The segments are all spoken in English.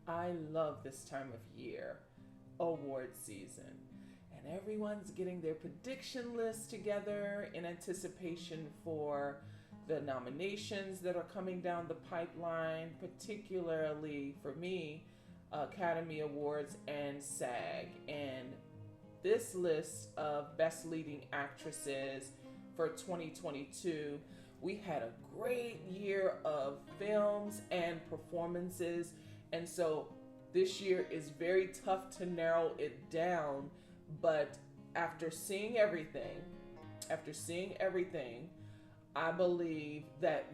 I love this time of year, award season, and everyone's getting their prediction list together in anticipation for the nominations that are coming down the pipeline, particularly for me, Academy Awards and SAG. And this list of best leading actresses for 2022, we had a great year of films and performances. And so this year is very tough to narrow it down. But after seeing everything, after seeing everything, I believe that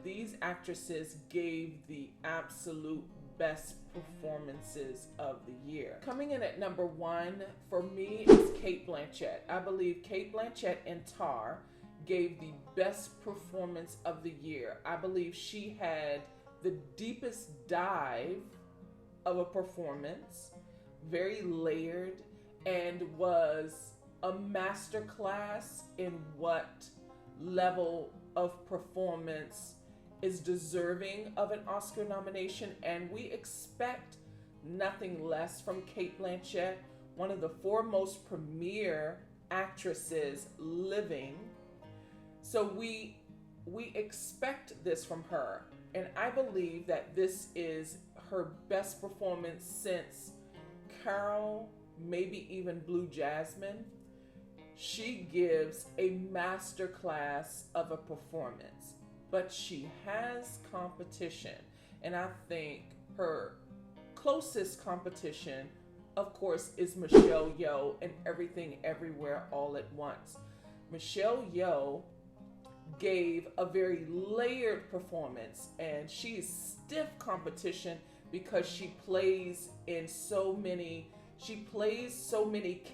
these actresses gave the absolute best performances of the year. Coming in at number one for me is Kate Blanchett. I believe Kate Blanchett in Tar gave the best performance of the year. I believe she had the deepest dive of a performance, very layered, and was a masterclass in what level of performance is deserving of an Oscar nomination. And we expect nothing less from Kate Blanchett, one of the foremost premier actresses living. So we expect this from her. And I believe that this is her best performance since Carol, maybe even Blue Jasmine. She gives a masterclass of a performance, but she has competition. And I think her closest competition, of course, is Michelle Yeoh in Everything Everywhere All at Once. Michelle Yeoh gave a very layered performance, and she's stiff competition because she plays so many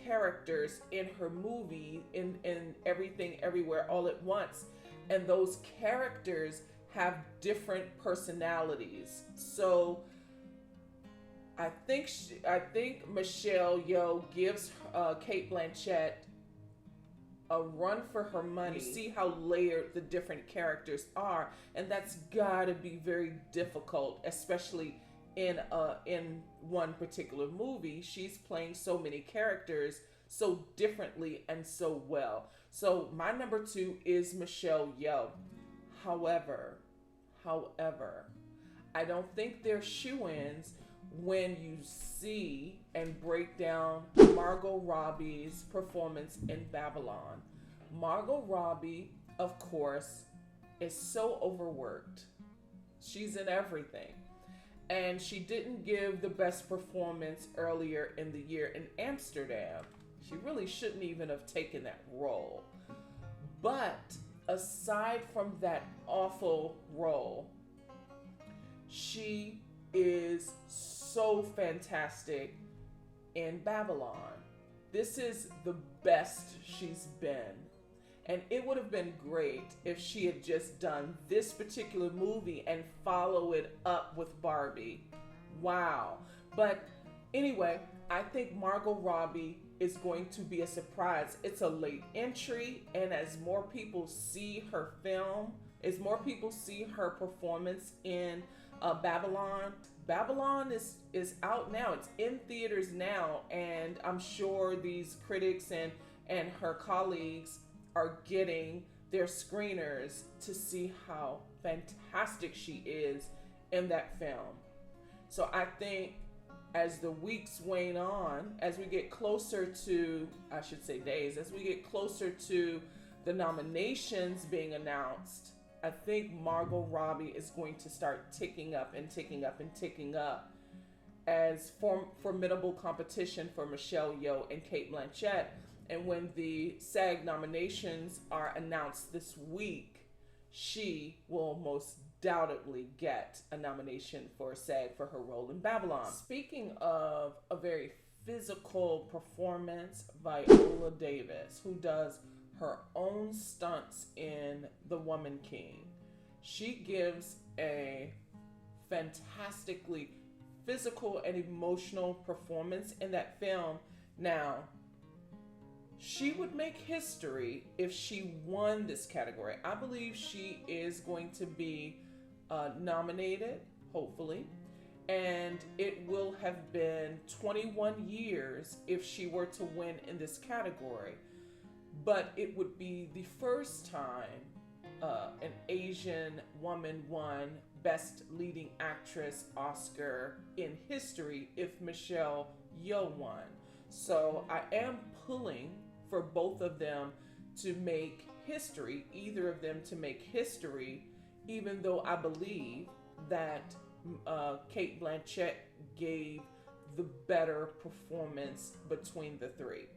characters in her movie in Everything Everywhere All at Once, and those characters have different personalities. So I think Michelle Yeoh gives Kate Blanchett a run for her money. You see how layered the different characters are, and that's gotta be very difficult, especially in one particular movie. She's playing so many characters so differently and so well. So my number two is Michelle Yeoh. However, however, I don't think they're shoe-ins when you see and break down Margot Robbie's performance in Babylon. Margot Robbie, of course, is so overworked. She's in everything. And she didn't give the best performance earlier in the year in Amsterdam. She really shouldn't even have taken that role. But aside from that awful role, she is so fantastic in Babylon. This is the best she's been. And it would have been great if she had just done this particular movie and follow it up with Barbie. Wow. But anyway, I think Margot Robbie is going to be a surprise. It's a late entry, and as more people see her film, as more people see her performance in Babylon, Babylon is out now. It's in theaters now, and I'm sure these critics and her colleagues are getting their screeners to see how fantastic she is in that film. So I think as the weeks wane on, as we get closer to, I should say days, as we get closer to the nominations being announced, I think Margot Robbie is going to start ticking up and ticking up and ticking up as formidable competition for Michelle Yeoh and Kate Blanchett. And when the SAG nominations are announced this week, she will most doubtedly get a nomination for SAG for her role in Babylon. Speaking of a very physical performance, Viola Davis, who does her own stunts in The Woman King, she gives a fantastically physical and emotional performance in that film. Now, she would make history if she won this category. I believe she is going to be nominated, hopefully. and it will have been 21 years if she were to win in this category. But it would be the first time an Asian woman won Best Leading Actress Oscar in history if Michelle Yeoh won. So I am pulling for both of them to make history, either of them to make history, even though I believe that Cate Blanchett gave the better performance between the three.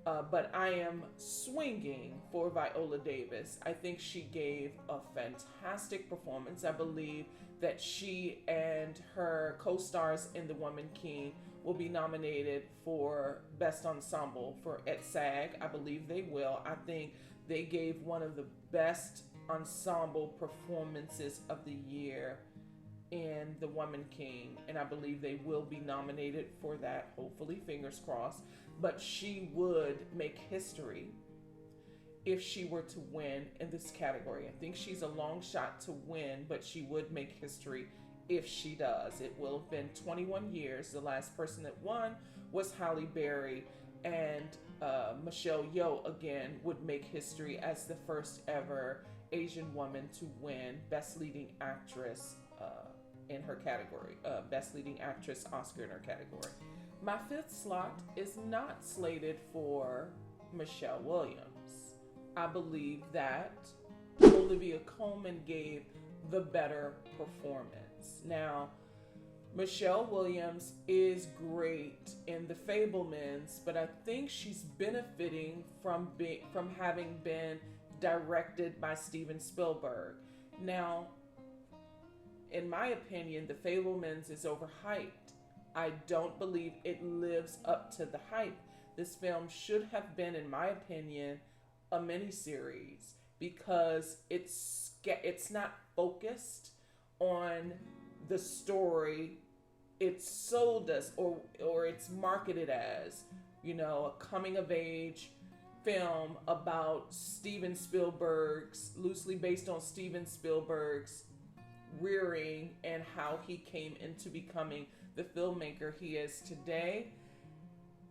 But I am swinging for Viola Davis. I think she gave a fantastic performance. I believe that she and her co-stars in The Woman King will be nominated for Best Ensemble at SAG. I believe they will. I think they gave one of the best ensemble performances of the year in The Woman King, and I believe they will be nominated for that, hopefully, fingers crossed. But she would make history if she were to win in this category. I think she's a long shot to win, but she would make history if she does. It will have been 21 years. The last person that won was Halle Berry, and Michelle Yeoh again would make history as the first ever Asian woman to win Best Leading Actress in her category, Best Leading Actress Oscar in her category. My fifth slot is not slated for Michelle Williams. I believe that Olivia Colman gave the better performance. Now, Michelle Williams is great in The Fabelmans, but I think she's benefiting from having been directed by Steven Spielberg. Now, in my opinion, The Fabelmans is overhyped. I don't believe it lives up to the hype. This film should have been, in my opinion, a miniseries because it's not focused on the story it's sold us or it's marketed as, a coming of age film about Steven Spielberg's, loosely based on Steven Spielberg's rearing and how he came into becoming the filmmaker he is today.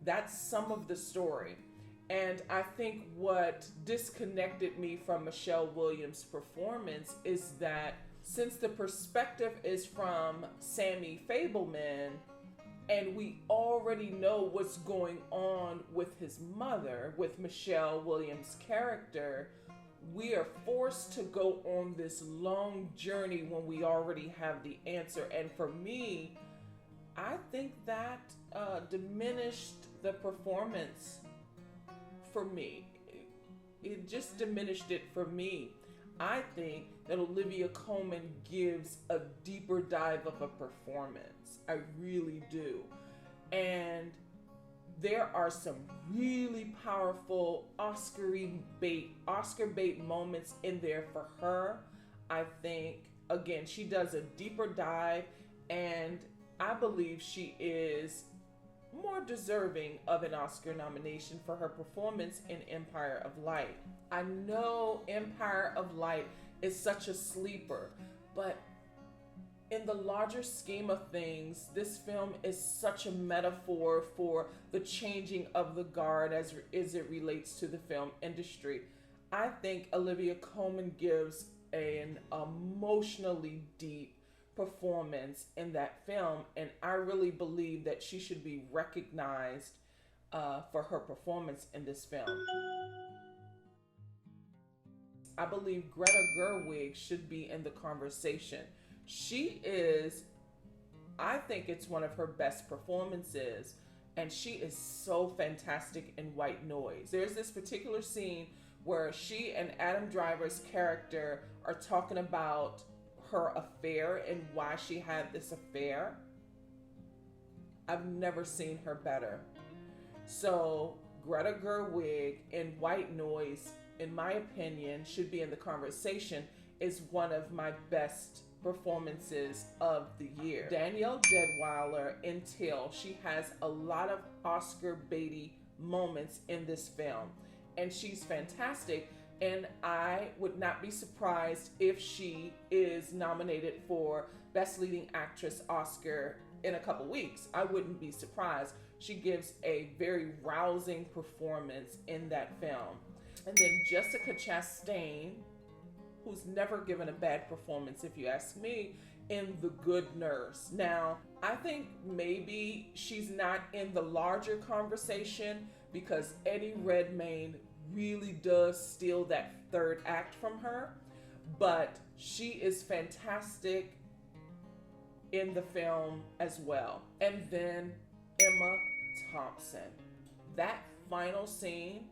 That's some of the story. And I think what disconnected me from Michelle Williams' performance is that since the perspective is from Sammy Fabelman, and we already know what's going on with his mother, with Michelle Williams' character, we are forced to go on this long journey when we already have the answer. And for me, I think that diminished the performance for me. It just diminished it for me. I think that Olivia Colman gives a deeper dive of a performance. I really do. And there are some really powerful Oscar bait moments in there for her. I think, again, she does a deeper dive, and I believe she is more deserving of an Oscar nomination for her performance in Empire of Light. I know Empire of Light is such a sleeper, but in the larger scheme of things, this film is such a metaphor for the changing of the guard as it relates to the film industry. I think Olivia Colman gives an emotionally deep performance in that film, and I really believe that she should be recognized for her performance in this film. I believe Greta Gerwig should be in the conversation. She is, I think it's one of her best performances, and she is so fantastic in White Noise. There's this particular scene where she and Adam Driver's character are talking about her affair and why she had this affair. I've never seen her better. So Greta Gerwig in White Noise, in my opinion, should be in the conversation, is one of my best performances of the year. Danielle Deadwyler in Till, she has a lot of Oscar baity moments in this film, and she's fantastic And I would not be surprised if she is nominated for Best Leading Actress Oscar in a couple weeks. I wouldn't be surprised. She gives a very rousing performance in that film. And then Jessica Chastain, who's never given a bad performance, if you ask me, in The Good Nurse. Now, I think maybe she's not in the larger conversation because Eddie Redmayne really does steal that third act from her, but she is fantastic in the film as well. And then Emma Thompson. That final scene,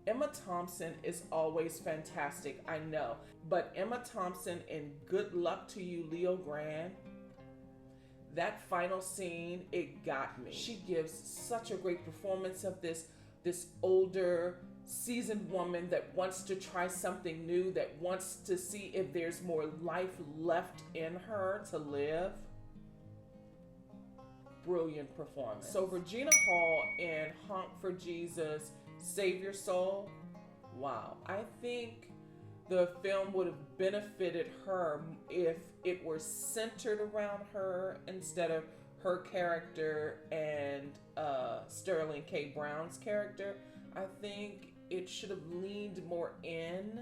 Emma Thompson is always fantastic, I know. But Emma Thompson in Good Luck to You, Leo Grand, that final scene, it got me. She gives such a great performance of this older, seasoned woman that wants to try something new, that wants to see if there's more life left in her to live. Brilliant performance. So Regina Hall in Honk for Jesus, Save Your Soul. Wow. I think the film would have benefited her if it were centered around her instead of her character and Sterling K. Brown's character. I think it should have leaned more in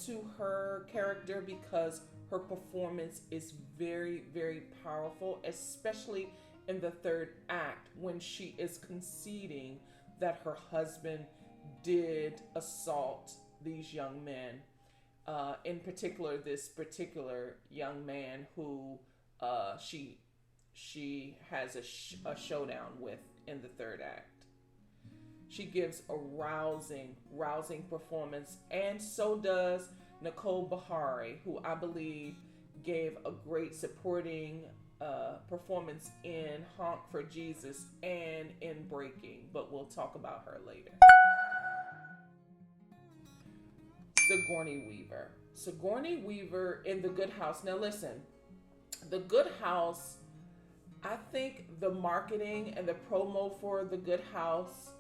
to her character because her performance is very, very powerful, especially in the third act when she is conceding that her husband did assault these young men. In particular, this particular young man who she has a showdown with in the third act. She gives a rousing performance, and so does Nicole Bahari, who I believe gave a great supporting performance in Honk for Jesus and in Breaking, but we'll talk about her later. Sigourney Weaver in The Good House. Now listen, The Good House, I think the marketing and the promo for The Good House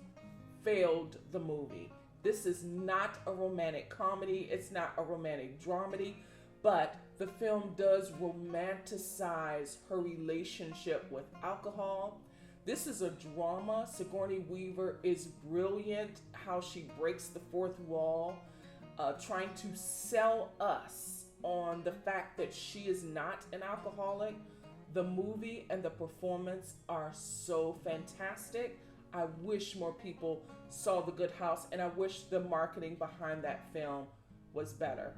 failed the movie. This is not a romantic comedy. It's not a romantic dramedy, but the film does romanticize her relationship with alcohol. This is a drama. Sigourney Weaver is brilliant how she breaks the fourth wall, trying to sell us on the fact that she is not an alcoholic. The movie and the performance are so fantastic. I wish more people saw The Good House, and I wish the marketing behind that film was better.